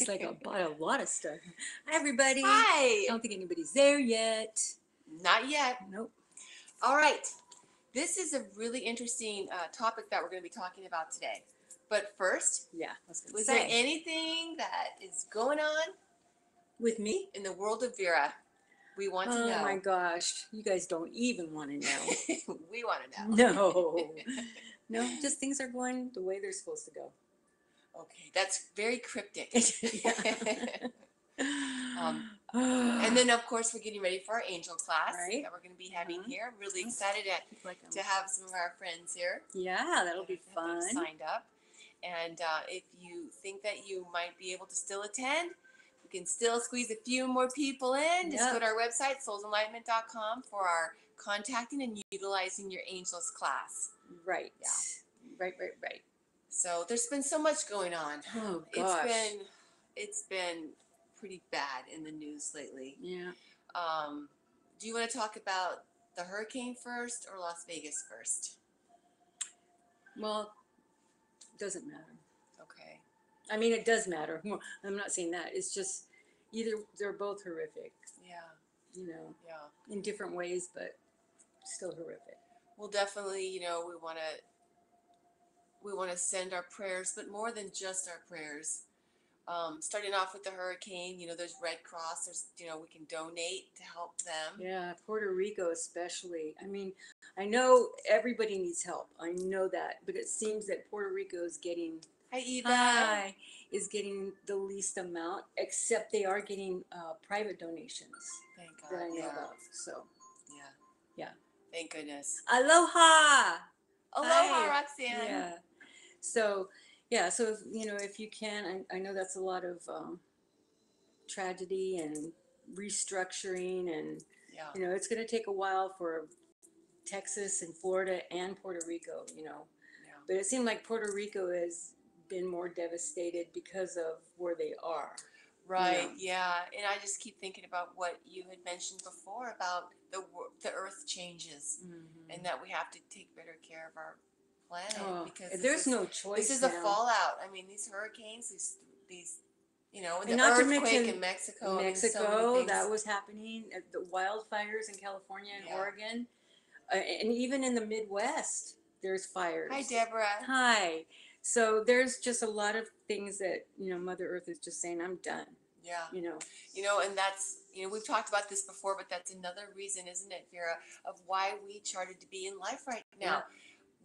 It's like I bought a lot of stuff. Hi, everybody. Hi. I don't think anybody's there yet. Not yet. Nope. All right. This is a really interesting topic that we're going to be talking about today. But first, Yeah, I was gonna was say. there anything that is going on With me? in the world of Vera? We want to know. Oh my gosh, you guys don't even want to know. We want to know. No. No, just things are going the way they're supposed to go. Okay, that's very cryptic. And And then, of course, we're getting ready for our angel class Right. that we're going to be having here. I'm really Oh. excited to have some of our friends here. Yeah, that'll be that have fun. signed up. And if you think that you might be able to still attend, we can still squeeze a few more people in. Just go to our website, soulsenlightenment.com, for our contacting and utilizing your angels class. Right. Yeah. Right. So there's been so much going on. Oh gosh. It's been pretty bad in the news lately. Yeah. Do you want to talk about the hurricane first or Las Vegas first? Well, it doesn't matter. Okay. I mean, it does matter. I'm not saying that. It's just either they're both horrific. Yeah. You know. Yeah. In different ways, but still horrific. Well, definitely, we want to send our prayers, but more than just our prayers. Starting off with the hurricane, there's Red Cross. There's, we can donate to help them. Yeah, Puerto Rico especially. I mean, I know everybody needs help. I know that, but it seems that Puerto Rico is getting is getting the least amount, except they are getting private donations. Thank God. That I know of. So. Yeah. Thank goodness. Aloha. Aloha, Roxanne. Yeah. So. Yeah, so if you can, I know that's a lot of tragedy and restructuring, and it's going to take a while for Texas and Florida and Puerto Rico, But it seemed like Puerto Rico has been more devastated because of where they are. Right. Yeah, and I just keep thinking about what you had mentioned before about the earth changes, and that we have to take better care of our planet, because there's no choice. This is a fallout. I mean, these hurricanes, these and the not earthquake in Mexico. Mexico, that was happening. The wildfires in California and Oregon, and even in the Midwest, there's fires. Hi, Deborah. Hi. So there's just a lot of things that Mother Earth is just saying, I'm done. Yeah. And that's we've talked about this before, but that's another reason, isn't it, Vera, of why we charted to be in life right now. Yeah.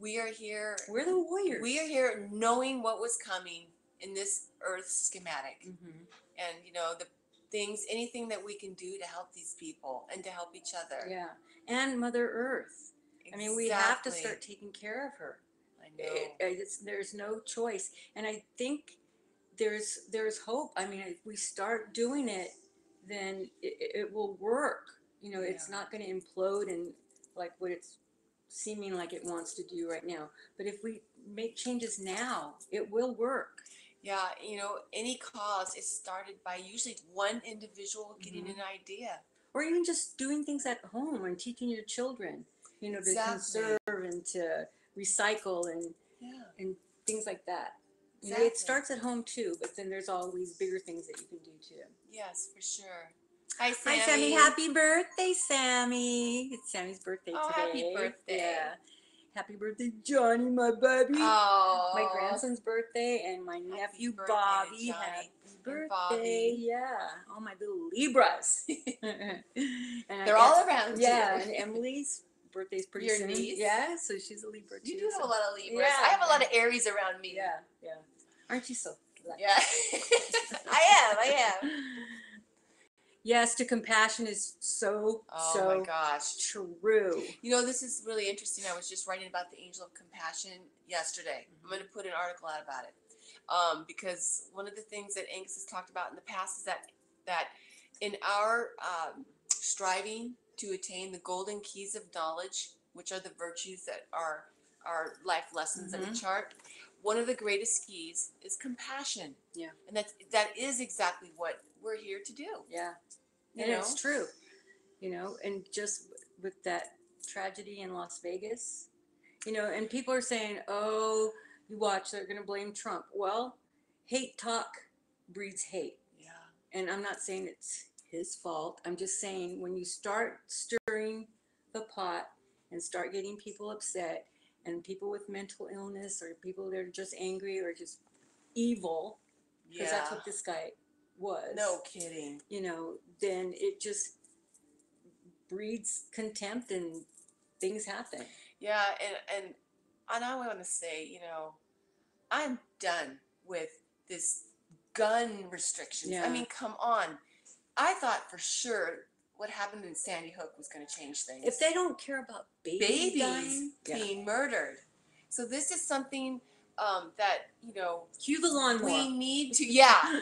We are here. We're the warriors. We are here knowing what was coming in this Earth schematic, and the things, anything that we can do to help these people and to help each other. Yeah, and Mother Earth. Exactly. I mean, we have to start taking care of her. I know. There's no choice, and I think there's hope. I mean, if we start doing it, then it will work. It's not going to implode and like what it's seeming like it wants to do right now. But if we make changes now, it will work. Yeah, any cause is started by usually one individual getting an idea. Or even just doing things at home and teaching your children, to conserve and to recycle and things like that. Exactly. It starts at home too, but then there's always bigger things that you can do too. Yes, for sure. Hi, Sammy. Hi, Sammy. Happy birthday, Sammy. It's Sammy's birthday today. Happy birthday. Yeah. Happy birthday, Johnny, my baby. Oh. My grandson's birthday and my nephew Bobby. Happy birthday. Bobby. Yeah. All my little Libras. And they're all around you. Yeah, and Emily's birthday's pretty soon. Your niece? Yeah, so she's a Libra too. You do have a lot of Libras. Yeah. I have a lot of Aries around me. Yeah. Aren't you so lucky? Yeah. I am. Yes, to compassion is so my gosh, true. This is really interesting. I was just writing about the angel of compassion yesterday. I'm going to put an article out about it, because one of the things that Angus has talked about in the past is that in our striving to attain the golden keys of knowledge, which are the virtues that are our life lessons that we chart, one of the greatest keys is compassion. Yeah, and that is exactly what we're here to do. Yeah. And it's true, and just with that tragedy in Las Vegas, and people are saying, oh, you watch, they're going to blame Trump. Well, hate talk breeds hate. Yeah. And I'm not saying it's his fault. I'm just saying when you start stirring the pot and start getting people upset and people with mental illness or people that are just angry or just evil, because that's what this guy was. No kidding. You know, then it just breeds contempt and things happen. Yeah, and I want to say, you know, I'm done with this gun restrictions. Yeah. I mean, come on. I thought for sure what happened in Sandy Hook was going to change things. If they don't care about babies dying, being murdered. So this is something that, you know, cue the lawnmower. We need to, yeah.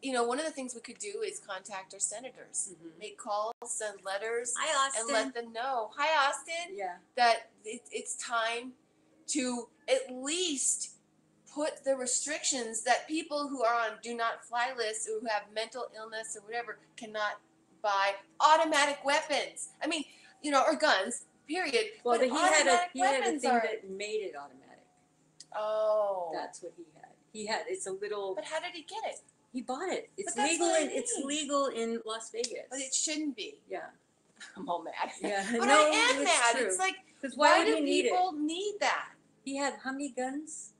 You know, one of the things we could do is contact our senators, make calls, send letters, Hi, Austin. and let them know, hi, Austin, yeah, that it's time to at least put the restrictions that people who are on do not fly lists or who have mental illness or whatever cannot buy automatic weapons. I mean, you know, or guns, period. Well, but he had a weapons thing that made it automatic. Oh. That's what he had. It's a little. But how did he get it? He bought it. It's But that's legal. what I mean. It's legal in Las Vegas. But it shouldn't be. Yeah. I'm all mad. Yeah. But no, I am it's mad. true. It's like, why do would he people need that? He had how many guns?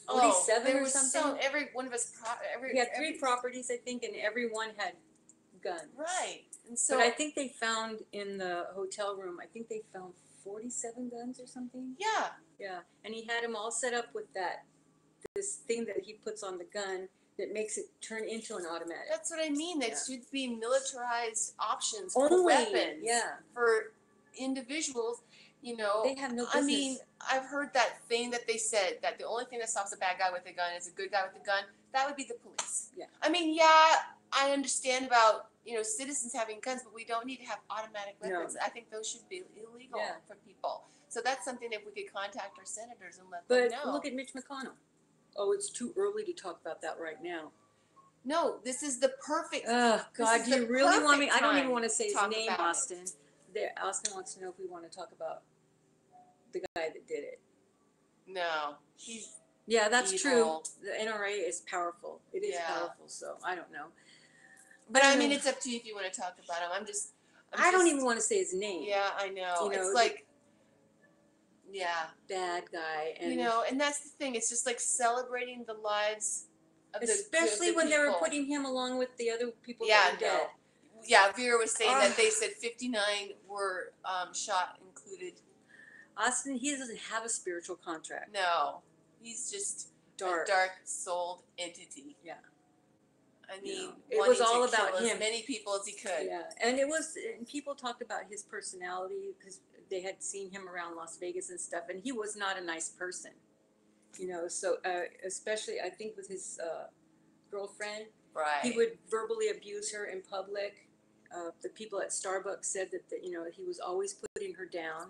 47 there or something. Every one of us. He had 3 properties, I think, and every one had guns. Right. And so. But I think they found in the hotel room. I think they found 47 guns or something. Yeah. Yeah, and he had them all set up with this thing that he puts on the gun that makes it turn into an automatic. That's what I mean. That should be militarized options Only, for weapons. Yeah. For individuals, you know. They have no business. I mean, I've heard that thing that they said that the only thing that stops a bad guy with a gun is a good guy with a gun. That would be the police. Yeah. I mean, yeah, I understand about, you know, citizens having guns, but we don't need to have automatic weapons. No. I think those should be illegal Yeah. for people. So that's something that we could contact our senators and let them know. But look at Mitch McConnell. Oh, it's too early to talk about that right now. No, this is the perfect. Oh, God, do you really want me? I don't even want to say his talk name, about Austin. Austin wants to know if we want to talk about the guy that did it. No, he's. Yeah, that's evil. true. The NRA is powerful. It is powerful, so I don't know. But I mean, it's up to you if you want to talk about him. I don't even want to say his name. Yeah, I know. You know, it's like, yeah, bad guy, and you know, and that's the thing. It's just like celebrating the lives of especially the when people. they were putting him along with the other people Yeah, that were dead. Yeah, Vera was saying that they said 59 were shot, included. Austin, he doesn't have a spiritual contract. No, he's just a dark-souled entity. Yeah. I mean, it was all about him. As many people as he could. Yeah, and people talked about his personality because they had seen him around Las Vegas and stuff, and he was not a nice person. You know, so especially I think with his girlfriend, right? He would verbally abuse her in public. The people at Starbucks said that you know he was always putting her down.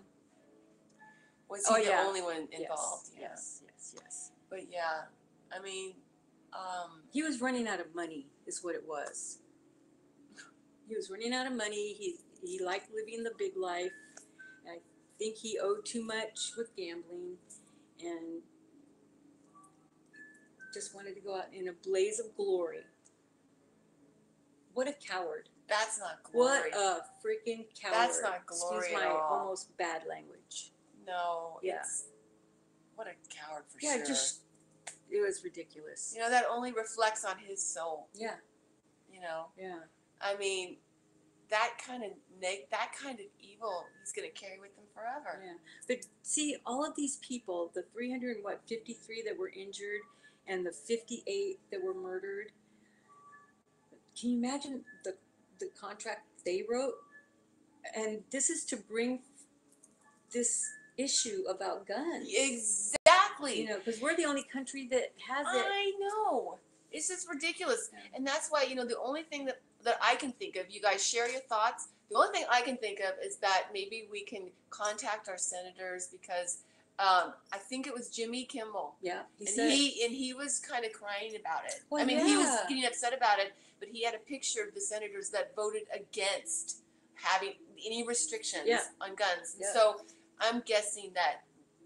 Was he the only one involved? Yes. But yeah, I mean, he was running out of money, is what it was. He was running out of money. He liked living the big life. I think he owed too much with gambling, and just wanted to go out in a blaze of glory. What a coward. That's not glory. What a freaking coward. That's not glory. Excuse my almost bad language. No. Yeah. What a coward for sure. Yeah, it was ridiculous. You know, that only reflects on his soul. Yeah. You know? Yeah. I mean, that kind of evil he's going to carry with him forever. Yeah. But see, all of these people, the 353 that were injured and the 58 that were murdered, can you imagine the contract they wrote? And this is to bring this issue about guns. Exactly. You know, because we're the only country that has it. I know. It's just ridiculous. And that's why, you know, the only thing that I can think of, you guys share your thoughts. The only thing I can think of is that maybe we can contact our senators because I think it was Jimmy Kimmel. Yeah. He was kind of crying about it. Well, I mean, he was getting upset about it, but he had a picture of the senators that voted against having any restrictions on guns. And so I'm guessing that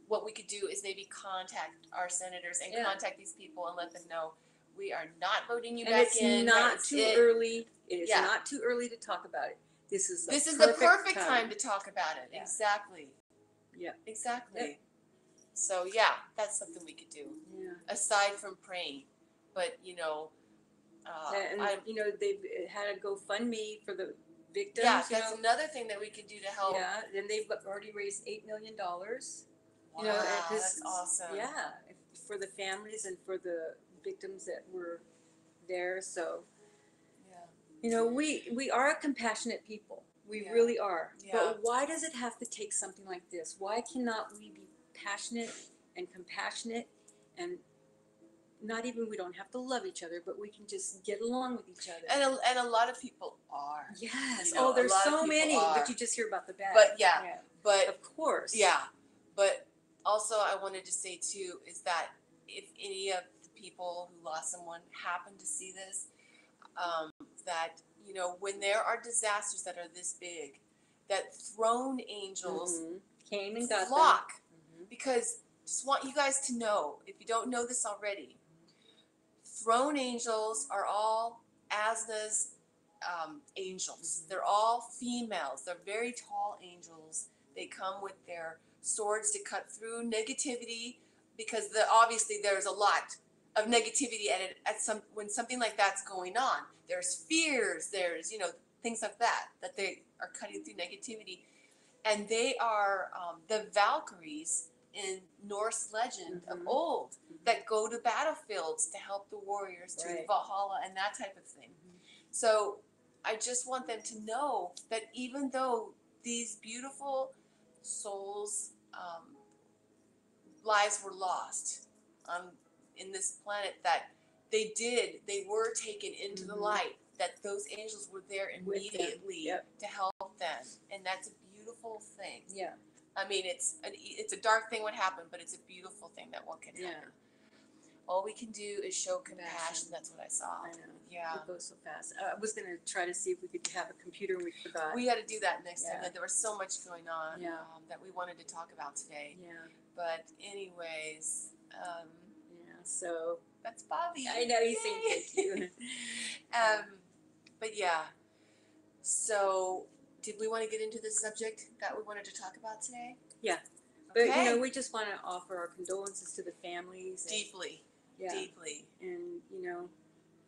what we could do is maybe contact our senators and contact these people and let them know We are not voting you And back it's in. not too early. It is Yeah. not too early to talk about it. This is the perfect time to talk about it. Yeah. Exactly. Yeah. Exactly. Yep. So yeah, that's something we could do Yeah. aside from praying. But you know, And you know, they've had a GoFundMe for the victims. yeah, that's another thing that we could do to help. Yeah, and they've already raised $8 million. Wow, You know, that's awesome. Yeah, for the families and for the victims that were there. So, Yeah. you know, we are compassionate people. We Yeah. really are. Yeah. But why does it have to take something like this? Why cannot we be passionate and compassionate and not even, we don't have to love each other, but we can just get along with each other. And a lot of people are. Yes. You know, there's a lot of so people many, are. but you just hear about the bad. But yeah, but of course. yeah, but also I wanted to say too is that if any of the people who lost someone happen to see this, that you know when there are disasters that are this big, that throne angels came and got flock, them. because just want you guys to know, if you don't know this already, throne angels are all Asna's angels. They're all females. They're very tall angels. They come with their swords to cut through negativity, because obviously there's a lot of negativity at some when something like that's going on. There's fears. There's things like that they are cutting through negativity, and they are the Valkyries in Norse legend of old that go to battlefields to help the warriors to Valhalla and that type of thing. So I just want them to know that even though these beautiful souls' lives were lost in this planet, that they were taken into the light, that those angels were there immediately to help them, and that's a beautiful thing. Yeah. I mean, it's a dark thing what happened, but it's a beautiful thing that what can happen. All we can do is show compassion. That's what I saw. I know. Yeah. It goes so fast. I was going to try to see if we could have a computer, and we forgot. We got to do that next time. There was so much going on that we wanted to talk about today. Yeah. But anyways, so that's Bobby. I know, he's saying thank you. But yeah. So did we want to get into the subject that we wanted to talk about today? Yeah. But we just want to offer our condolences to the families. Deeply. Deeply. And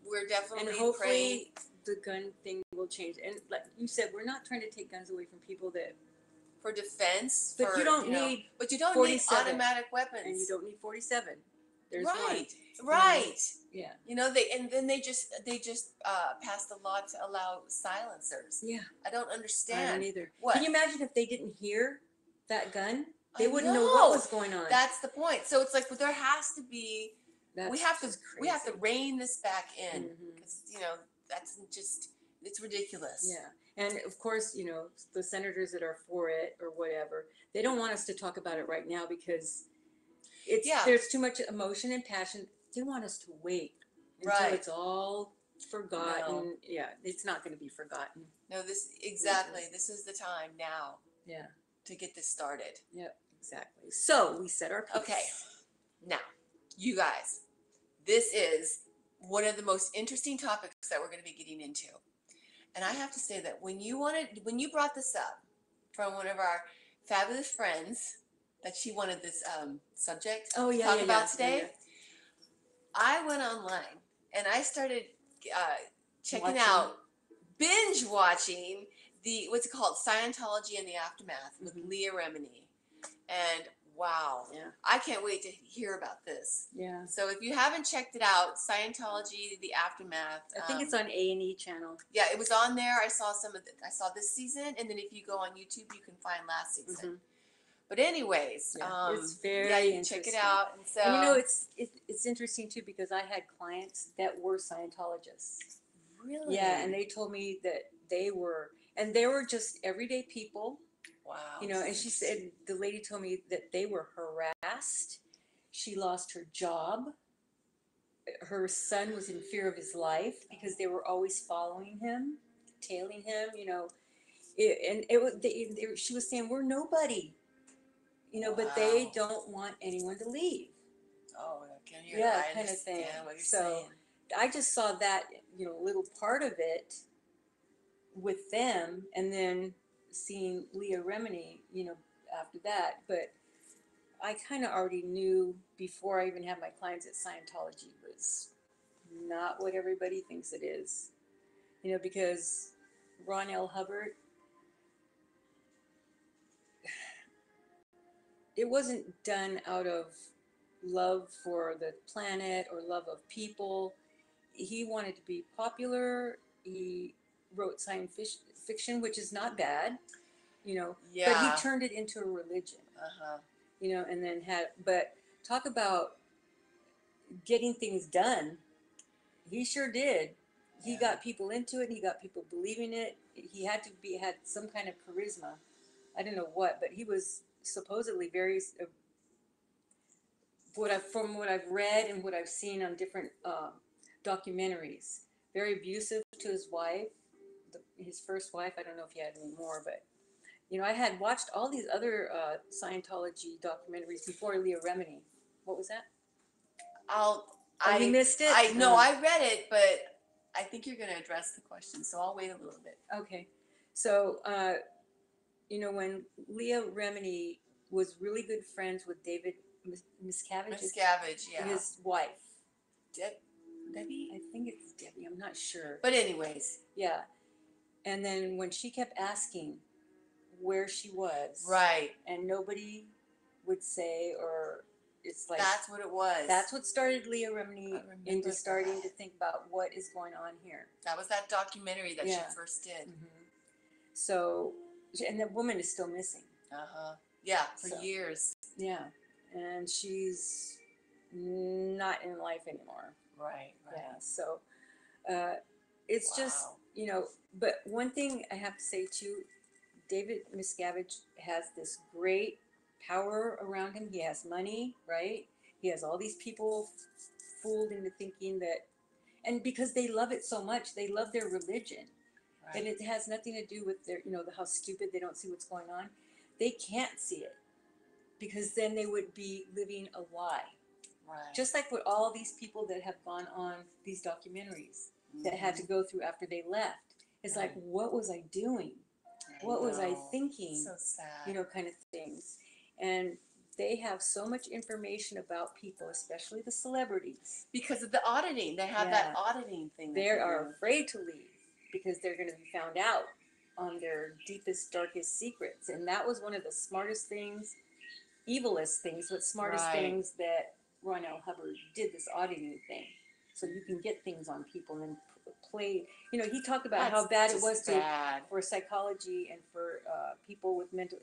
we're definitely and hopefully praying the gun thing will change. And like you said, we're not trying to take guns away from people that for defense. But you don't need. But you don't 47, need automatic weapons. And you don't need 47. There's right. one. Right. Yeah. They just passed a law to allow silencers. Yeah. I don't understand. I don't either. What? Can you imagine if they didn't hear that gun? They wouldn't know what was going on. That's the point. So it's like, there has to be. We have to rein this back in, because that's just, it's ridiculous. Yeah. And of course, the senators that are for it or whatever, they don't want us to talk about it right now because there's too much emotion and passion. They want us to wait until it's all forgotten. No. Yeah, it's not going to be forgotten. No, this is the time now. Yeah. To get this started. Yep, exactly. So we set our piece. Okay. Now, you guys, this is one of the most interesting topics that we're going to be getting into. And I have to say that when you brought this up from one of our fabulous friends, that she wanted this subject to talk about today, I went online and I started checking out, binge watching what's it called, Scientology and the Aftermath with Leah Remini. And wow, I can't wait to hear about this. Yeah. So if you haven't checked it out, Scientology, the Aftermath. I think it's on A&E channel. Yeah, it was on there. I saw I saw this season, and then if you go on YouTube, you can find last season. But anyways, it's very interesting. Check it out. And so, and it's interesting too, because I had clients that were Scientologists. Really? Yeah, and they told me that they were just everyday people. Wow. And she said, the lady told me that they were harassed. She lost her job. Her son was in fear of his life because they were always following him, tailing him, she was saying, we're nobody, but they don't want anyone to leave. Oh, can you kind of thing. What you're saying. I just saw that, little part of it with them, and then seeing Leah Remini, after that. But I kind of already knew before I even had my clients that Scientology was not what everybody thinks it is. Because Ron L. Hubbard, it wasn't done out of love for the planet or love of people. He wanted to be popular. He wrote science fiction, which is not bad, but he Yeah. turned it into a religion, Uh-huh. and then but talk about getting things done. He sure did. He Yeah. got people into it. He got people believing it. He had some kind of charisma. I don't know what, but he was supposedly very, from what I've read and what I've seen on different documentaries, very abusive to his wife, his first wife. I don't know if he had any more, but I had watched all these other Scientology documentaries before Leah Remini. What was that? You missed it? I know I read it, but I think you're going to address the question, so I'll wait a little bit. Okay. So, when Leah Remini was really good friends with David Miscavige, Yeah. his wife. Debbie? I think it's Debbie. I'm not sure. But anyways. Yeah. And then when she kept asking where she was. Right. And nobody would say, or it's like. That's what it was. That's what started Leah Remini into starting to think about what is going on here. That was that documentary that she first did. Mm-hmm. So, and that woman is still missing. Uh-huh. Yeah, for years. Yeah. And she's not in life anymore. Right. Yeah. So, it's just, but one thing I have to say too, David Miscavige has this great power around him. He has money, right? He has all these people fooled into thinking that, and because they love it so much, they love their religion. Right. And it has nothing to do with their, how stupid they don't see what's going on. They can't see it because then they would be living a lie. Right. Just like with all these people that have gone on these documentaries that had to go through after they left. It's like, what was I doing? What was I thinking? So sad. Kind of things. And they have so much information about people, especially the celebrities. Because of the auditing. They have that auditing thing. They are afraid to leave because they're going to be found out on their deepest, darkest secrets. And that was one of the smartest things, evilest things, but smartest things that Ron L. Hubbard did, this auditing thing. So you can get things on people and play. He talked about how bad it was for psychology and for people with mental.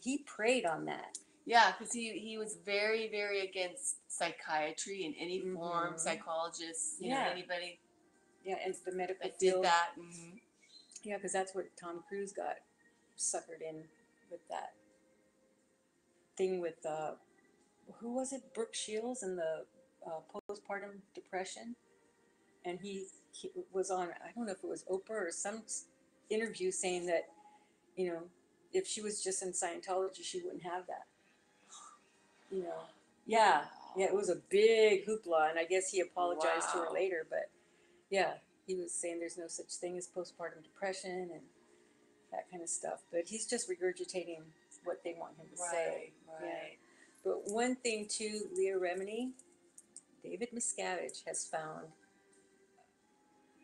He preyed on that. Yeah, because he was very, very against psychiatry in any form, psychologists, anybody. Yeah, and the medical that field. Did that. Mm-hmm. Yeah, because that's what Tom Cruise got suckered in with that thing with, who was it? Brooke Shields and the postpartum depression. And he was on, I don't know if it was Oprah or some interview saying that, if she was just in Scientology, she wouldn't have that. Yeah, it was a big hoopla, and I guess he apologized to her later, but yeah, he was saying there's no such thing as postpartum depression and that kind of stuff, but he's just regurgitating what they want him to say. Right. Yeah. But one thing too, Leah Remini, David Miscavige has found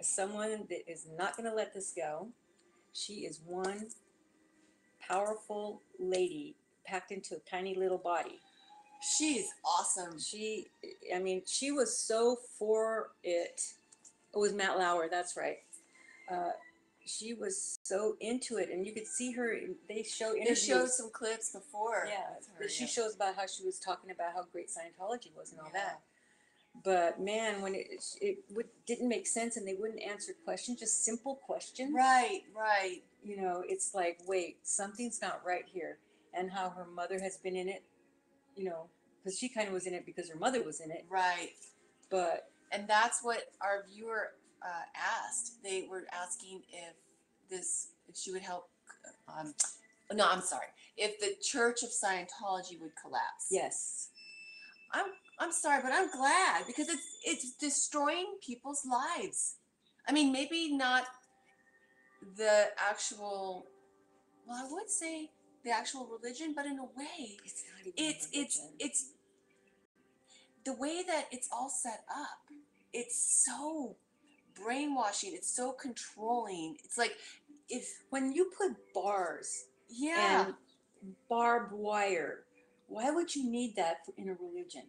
someone that is not going to let this go. She is one powerful lady packed into a tiny little body. She's awesome. She was so for it. It was Matt Lauer, that's right. She was so into it, and you could see her. They showed some clips before. Yeah, she shows about how she was talking about how great Scientology was and all that. But man, when it didn't make sense and they wouldn't answer questions, just simple questions. Right. It's like, wait, something's not right here. And how her mother has been in it, because she kind of was in it because her mother was in it. Right. And that's what our viewer asked. They were asking if she would help. No, I'm sorry. If the Church of Scientology would collapse. Yes. I'm sorry, but I'm glad because it's destroying people's lives. I mean, maybe not the actual, well, I would say the actual religion, but in a way, It's not even it's a it's religion. it's the way that it's all set up. It's so brainwashing. It's so controlling. It's like if When you put bars yeah, and barbed wire, why would you need that in a religion?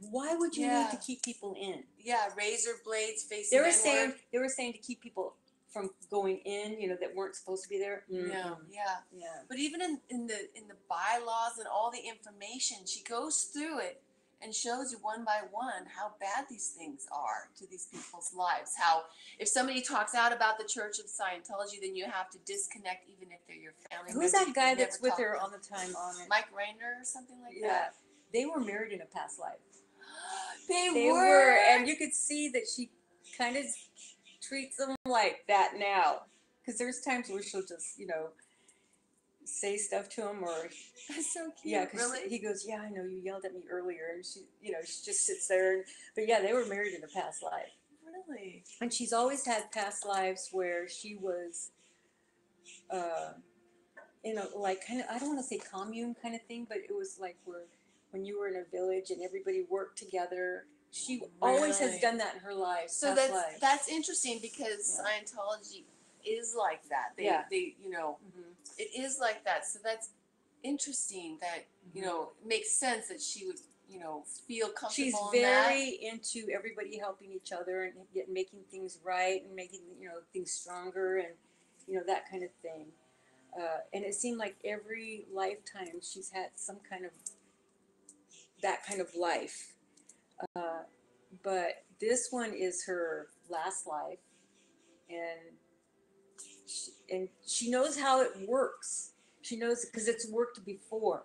Why would you need to yeah, keep people in? yeah, razor blades They facing were inward. saying they were saying to keep people from going in, that weren't supposed to be there. Yeah, Mm-mm. yeah. Yeah. But even in the bylaws and all the information, she goes through it and shows you one by one how bad these things are to these people's lives. How if somebody talks out about the Church of Scientology, then you have to disconnect, even if they're your family Who's member. that You guy can never that's with talk her to all them. the time on it? Mike Rainer or something like Yeah. that. They were married in a past life. They They were. were, and you could see that she kind of treats them like that now. Because there's times where she'll just, say stuff to him, or That's so cute. yeah, because Really? he goes, yeah, I know you yelled at me earlier, and she just sits there. But yeah, they were married in a past life, Really? and she's always had past lives where she was, uh, in a like kind of, I don't want to say commune kind of thing, but it was like where when you were in a village and everybody worked together. She always has Really? done that in her life, So past lives. that's interesting because Yeah. Scientology is like that. Yeah. They Mhm. it is like that. So that's interesting that it makes sense that she would feel She's comfortable in that. very into everybody helping each other and making things right and making things stronger, and that kind of thing. And it seemed like every lifetime she's had some kind of that kind of life. Uh, but this one is her last life, and she knows how it works. She knows because it's worked before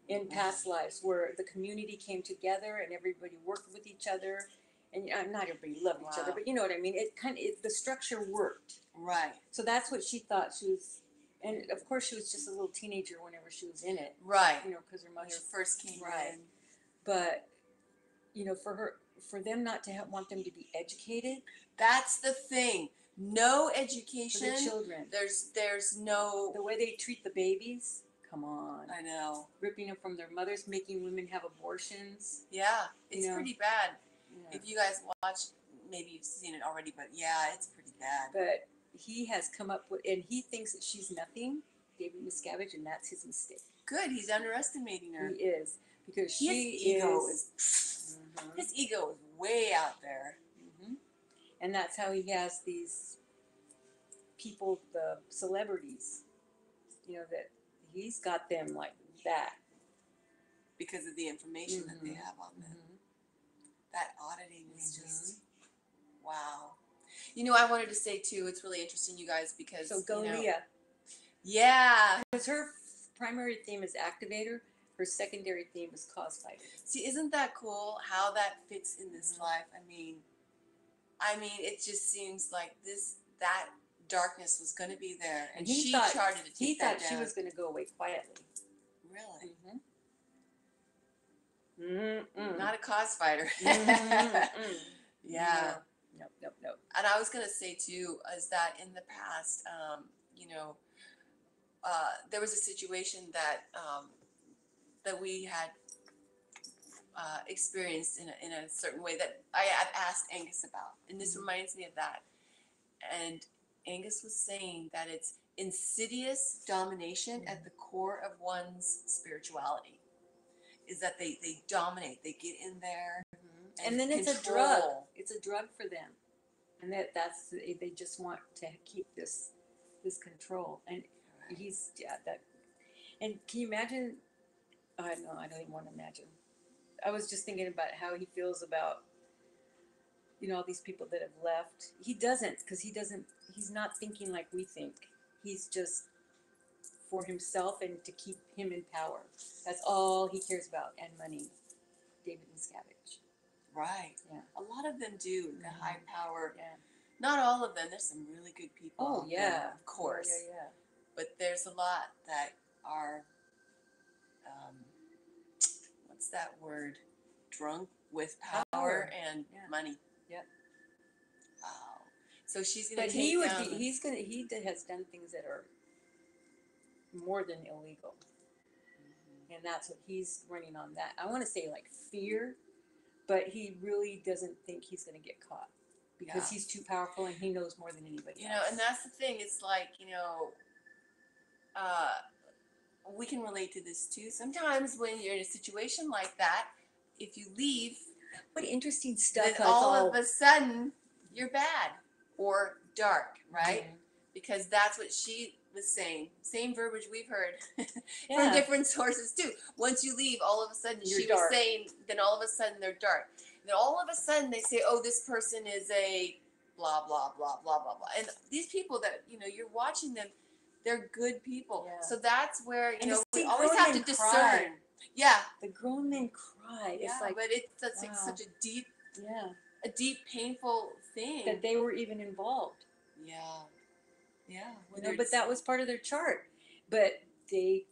in past lives where the community came together and everybody worked with each other, and not everybody loved each other, Wow. but you know what I mean. The structure worked. Right. So that's what she thought she was, and of course she was just a little teenager whenever she was in it. Right. Because her When mother she first came right. in. But for them not to want them to be educated. That's the thing. No For education. the children. There's no. The way they treat the babies. Come on. I know. Ripping them from their mothers, making women have abortions. Yeah, it's pretty bad. Yeah. If you guys watch, maybe you've seen it already, but yeah, it's pretty bad. But he has come up with, and he thinks that she's nothing, David Miscavige, and that's his mistake. Good, he's underestimating her. He is, because His ego is. His ego is way out there. And that's how he has these people, the celebrities, that he's got them like that. Because of the information that they have on them. That auditing is just, wow. I wanted to say too, it's really interesting, you guys, because So go Leah. Yeah. Because her primary theme is activator. Her secondary theme is cause fighter. See, isn't that cool how that fits in this life? I mean, it just seems like that darkness was going to be there, and she charted to take that down. He thought she was going to go away quietly. Really? Not a cause fighter. Yeah. Nope. And I was going to say too, is that in the past, there was a situation that we had experienced in a certain way that I had asked Angus about, and this reminds me of that. And Angus was saying that it's insidious domination at the core of one's spirituality. Is that they dominate, they get in there, and then it's control. A drug. It's a drug for them, and that's they just want to keep this control. And he's that. And can you imagine? I don't even want to imagine. I was just thinking about how he feels about all these people that have left. He doesn't, because he's not thinking like we think. He's just for himself and to keep him in power. That's all he cares about, and money. David Miscavige. Right. Yeah. A lot of them do. The high power. Yeah. Not all of them. There's some really good people. Oh, yeah. There, of course. Yeah. But there's a lot that are, what's that word? drunk with Power. power and Yeah. money. Yep. Wow. So she's gonna But take he would down. be, he has done things that are more than illegal. And that's what he's running on that. I want to say like fear, but he really doesn't think he's going to get caught because he's too powerful and he knows more than anybody You know, else. and that's the thing. It's like, you know, we can relate to this too. Sometimes when you're in a situation like that, if you leave, What interesting stuff. then all of a sudden you're bad or dark, right? Mhm. Because that's what she was saying. Same verbiage we've heard Yeah. from different sources too. Once you leave, all of a sudden You're she dark. was saying, then all of a sudden they're dark. Then all of a sudden they say, oh, this person is a blah, blah, blah, blah, blah, blah. And these people that, you know, you're watching them, they're good people. Yeah. So that's where, you And know, to we see always grown have to men discern. cry. Yeah. The grown men cry. Yeah, It's like, but it's such, wow. such Yeah. a deep, painful thing. That they were even involved. Yeah. Yeah. You know, but that was part of their chart. But they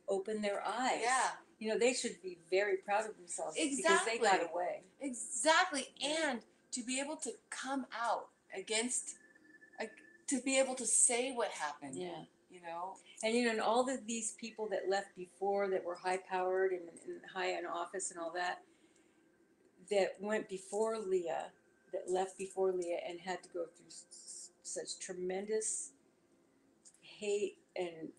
opened their eyes. Yeah. You know, they should be very proud of themselves. Exactly. Because they got away. Exactly. And to be able to come out against, to be able to say what happened. Yeah. You know? And, you know, and all of these people that left before that were high-powered and high in office and all that, that went before Leah, that left before Leah and had to go through such tremendous hate. And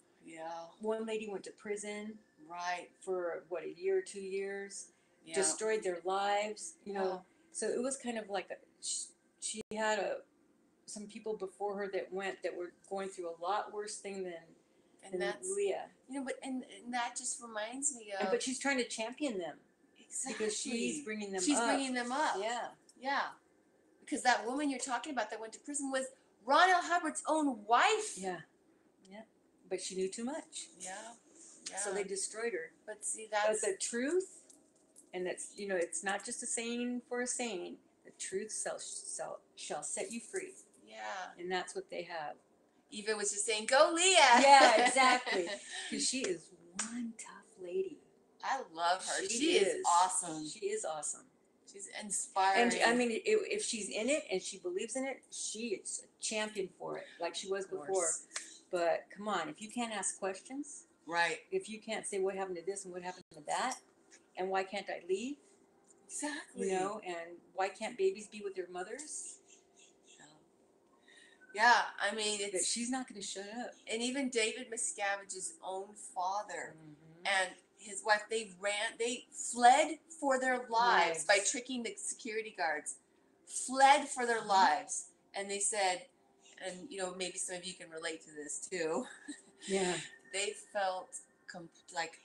one lady went to prison. Right. For, what, a year or 2 years? Yeah. Destroyed their lives, you know. So it was kind of like she had some people before her that were going through a lot worse thing than Leah. You know, but and that just reminds me of. But she's trying to champion them. Exactly. Because she's bringing them up. She's bringing them up. Yeah. Yeah. Because that woman you're talking about that went to prison was Ron L. Hubbard's own wife. Yeah. Yeah. But she knew too much. Yeah. Yeah. So they destroyed her. But see, that's the truth, and that's, you know, it's not just a saying for a saying. The truth shall set you free. Yeah. And that's what they have. Eva was just saying, "Go, Leah." Yeah, exactly. Because she is one tough lady. I love her. She is awesome. She is awesome. She's inspiring. And I mean, if she's in it and she believes in it, she is a champion for it, like she was before. But come on, if you can't ask questions, right? If you can't say what happened to this and what happened to that, and why can't I leave? Exactly. You know, and why can't babies be with their mothers? Yeah, I mean, but she's not going to shut up. And even David Miscavige's own father and his wife, they fled for their lives by tricking the security guards. Fled for their lives. And they said, and you know, maybe some of you can relate to this too. Yeah. They felt like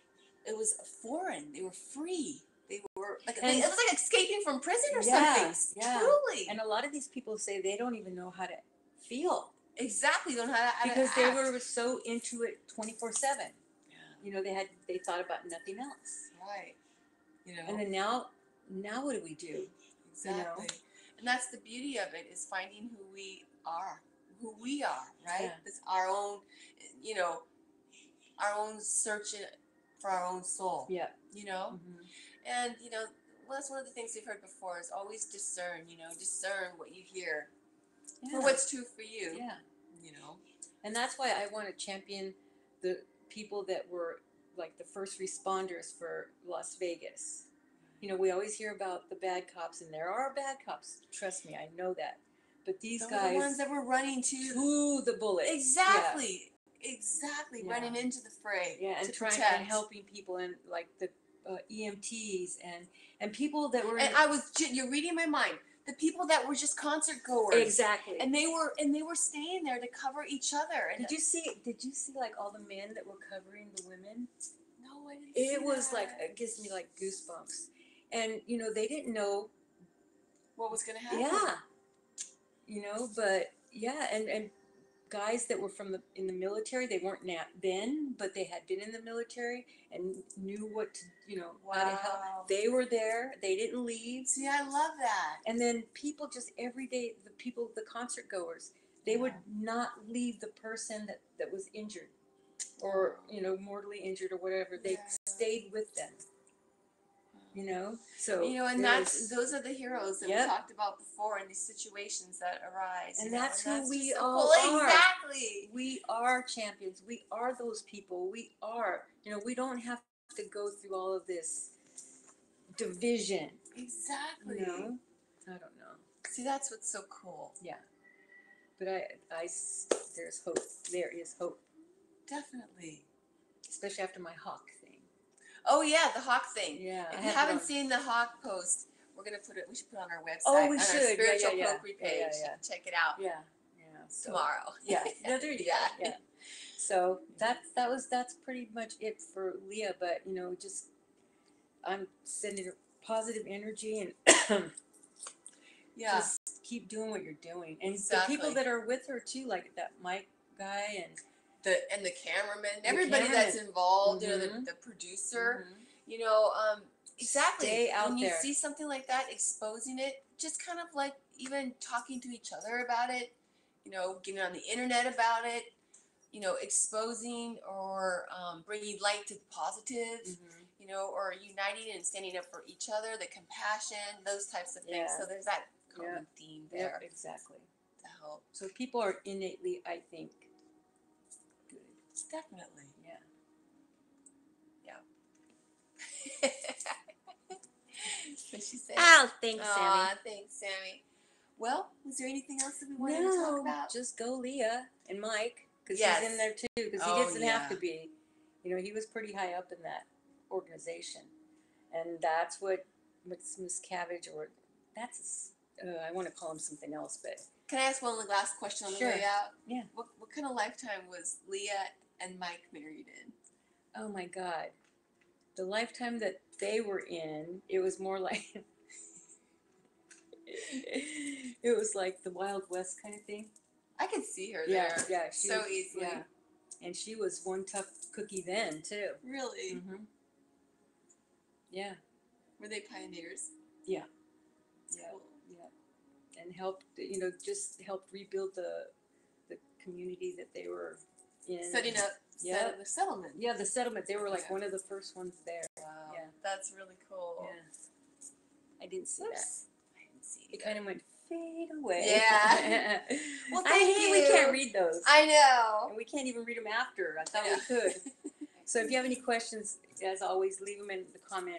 it was foreign. They were free. They were like, it was like escaping from prison or something. Yeah. Truly. And a lot of these people say they don't even know how to feel. Exactly. Don't know how to because act. they were so into it 24/7. Yeah. You know, they thought about nothing else. Right. You know. And then now what do we do? Exactly. You know? And that's the beauty of it, is finding who we are, right? Yeah. It's our own, you know, our own search for our own soul. Yeah. You know? Mm-hmm. And, you know, well, that's one of the things we've heard before, is always discern, you know, discern what you hear for what's true for you. Yeah. You know? And that's why I want to champion the people that were like the first responders for Las Vegas. You know, we always hear about the bad cops, and there are bad cops. Trust me, I know that. But these guys were the ones that were running to the bullets. Exactly. Yeah. Exactly. Yeah. Running into the fray. Yeah, and trying and helping people, and like the EMTs and people that were. And you're reading my mind. The people that were just concert goers. Exactly. And they were staying there to cover each other. And did you see like all the men that were covering the women? No, I didn't see It was that. like, it gives me like goosebumps. And you know, they didn't know what was going to happen. Yeah. You know, but yeah, and guys that were in the military, they weren't then, but they had been in the military and knew what to, you know, how to help. They were there. They didn't leave. See, I love that. And then people just every day, the concert goers, they would not leave the person that was injured or, you know, mortally injured or whatever. They stayed with them. you know. So and those are the heroes that we talked about before in these situations that arise. And that's who we so all cool. are. Exactly. We are champions. We are those people. We are. We don't have to go through all of this division. Exactly. I don't know. See, that's what's so cool. Yeah. But there's hope. There is hope. Definitely. Especially after my hawk thing. Oh yeah, the hawk thing. Yeah. If you haven't seen the hawk post, we should put it on our website. Oh, we on should. Our spiritual yeah. Pokery page. Yeah. Check it out. Yeah. So, tomorrow. Yeah. There you go. Yeah. So that's pretty much it for Leah. But just I'm sending positive energy and just keep doing what you're doing. And the people that are with her too, like that Mike guy and the cameraman, everybody that's involved, the producer, exactly. Stay out when there. You see something like that, exposing it, just kind of like even talking to each other about it, getting on the internet about it, exposing or bringing light to the positive, or uniting and standing up for each other, the compassion, those types of things. So there's that common theme there. Yep, exactly. To help. So people are innately, I think, good. Definitely. Yeah. What she said. Oh, thanks, Sammy. Aw, thanks, Sammy. Well, was there anything else that we wanted to talk about? Just go Leah and Mike, because he's in there too, because he doesn't have to be. He was pretty high up in that organization. And that's what Miss Cabbage, or I want to call him something else, but. Can I ask one last question on the way out? Yeah. What kind of lifetime was Leah and Mike married in? Oh my God. The lifetime that they were in, it was more like, it was like the Wild West kind of thing. I could see her there. Yeah. So easily. Yeah. And she was one tough cookie then, too. Really? Mm-hmm. Yeah. Were they pioneers? Yeah. Cool. Yeah. And helped, just helped rebuild the community that they were in. Setting up the settlement. Yeah, the settlement. They were like one of the first ones there. Wow. Yeah. That's really cool. Yeah. I didn't see that. I didn't see it. It kind of went fade away. Yeah. Well, thank you. We can't read those. I know. And we can't even read them after. I thought we could. So if you have any questions, as always, leave them in the comment